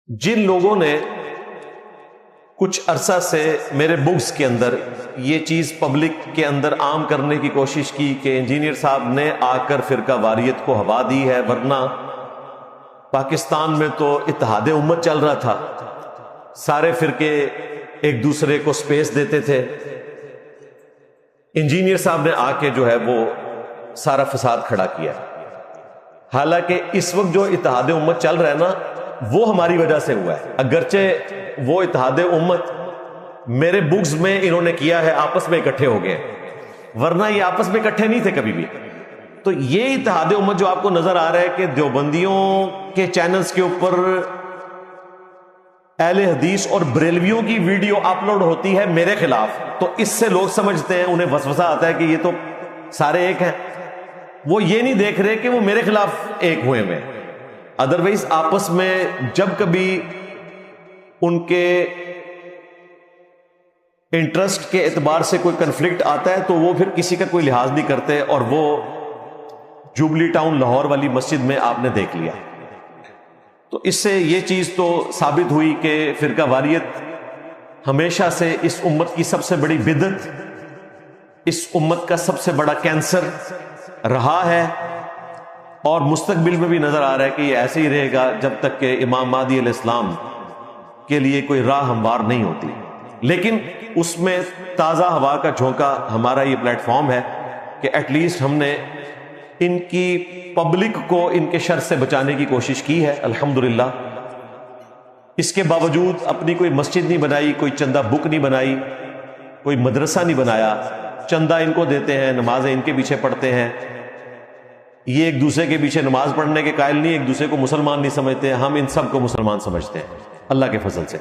جن لوگوں نے کچھ عرصہ سے میرے بکس کے اندر یہ چیز پبلک کے اندر عام کرنے کی کوشش کی کہ انجینئر صاحب نے آ کر فرقہ واریت کو ہوا دی ہے، ورنہ پاکستان میں تو اتحاد امت چل رہا تھا، سارے فرقے ایک دوسرے کو سپیس دیتے تھے، انجینئر صاحب نے آ کے جو ہے وہ سارا فساد کھڑا کیا۔ حالانکہ اس وقت جو اتحاد امت چل رہا ہے نا، وہ ہماری وجہ سے ہوا ہے، اگرچہ وہ اتحاد امت میرے بکس میں انہوں نے کیا ہے، آپس میں اکٹھے ہو گئے، ورنہ یہ آپس میں اکٹھے نہیں تھے کبھی بھی۔ تو یہ اتحاد امت جو آپ کو نظر آ رہا ہے کہ دیوبندیوں کے چینلز کے اوپر اہل حدیث اور بریلویوں کی ویڈیو اپلوڈ ہوتی ہے میرے خلاف، تو اس سے لوگ سمجھتے ہیں، انہیں وسوسہ آتا ہے کہ یہ تو سارے ایک ہیں۔ وہ یہ نہیں دیکھ رہے کہ وہ میرے خلاف ایک ہوئے میں، ادروائز آپس میں جب کبھی ان کے انٹرسٹ کے اعتبار سے کوئی کنفلکٹ آتا ہے تو وہ پھر کسی کا کوئی لحاظ نہیں کرتے، اور وہ جوبلی ٹاؤن لاہور والی مسجد میں آپ نے دیکھ لیا۔ تو اس سے یہ چیز تو ثابت ہوئی کہ فرقہ واریت ہمیشہ سے اس امت کی سب سے بڑی بدعت، اس امت کا سب سے بڑا کینسر رہا ہے، اور مستقبل میں بھی نظر آ رہا ہے کہ یہ ایسے ہی رہے گا جب تک کہ امام مہدی علیہ السلام کے لیے کوئی راہ ہموار نہیں ہوتی۔ لیکن اس میں تازہ ہوا کا جھونکا ہمارا یہ پلیٹ فارم ہے کہ ایٹ لیسٹ ہم نے ان کی پبلک کو ان کے شر سے بچانے کی کوشش کی ہے، الحمدللہ۔ اس کے باوجود اپنی کوئی مسجد نہیں بنائی، کوئی چندہ بک نہیں بنائی، کوئی مدرسہ نہیں بنایا، چندہ ان کو دیتے ہیں، نمازیں ان کے پیچھے پڑھتے ہیں، یہ ایک دوسرے کے پیچھے نماز پڑھنے کے قائل نہیں، ایک دوسرے کو مسلمان نہیں سمجھتے، ہم ان سب کو مسلمان سمجھتے ہیں اللہ کے فضل سے۔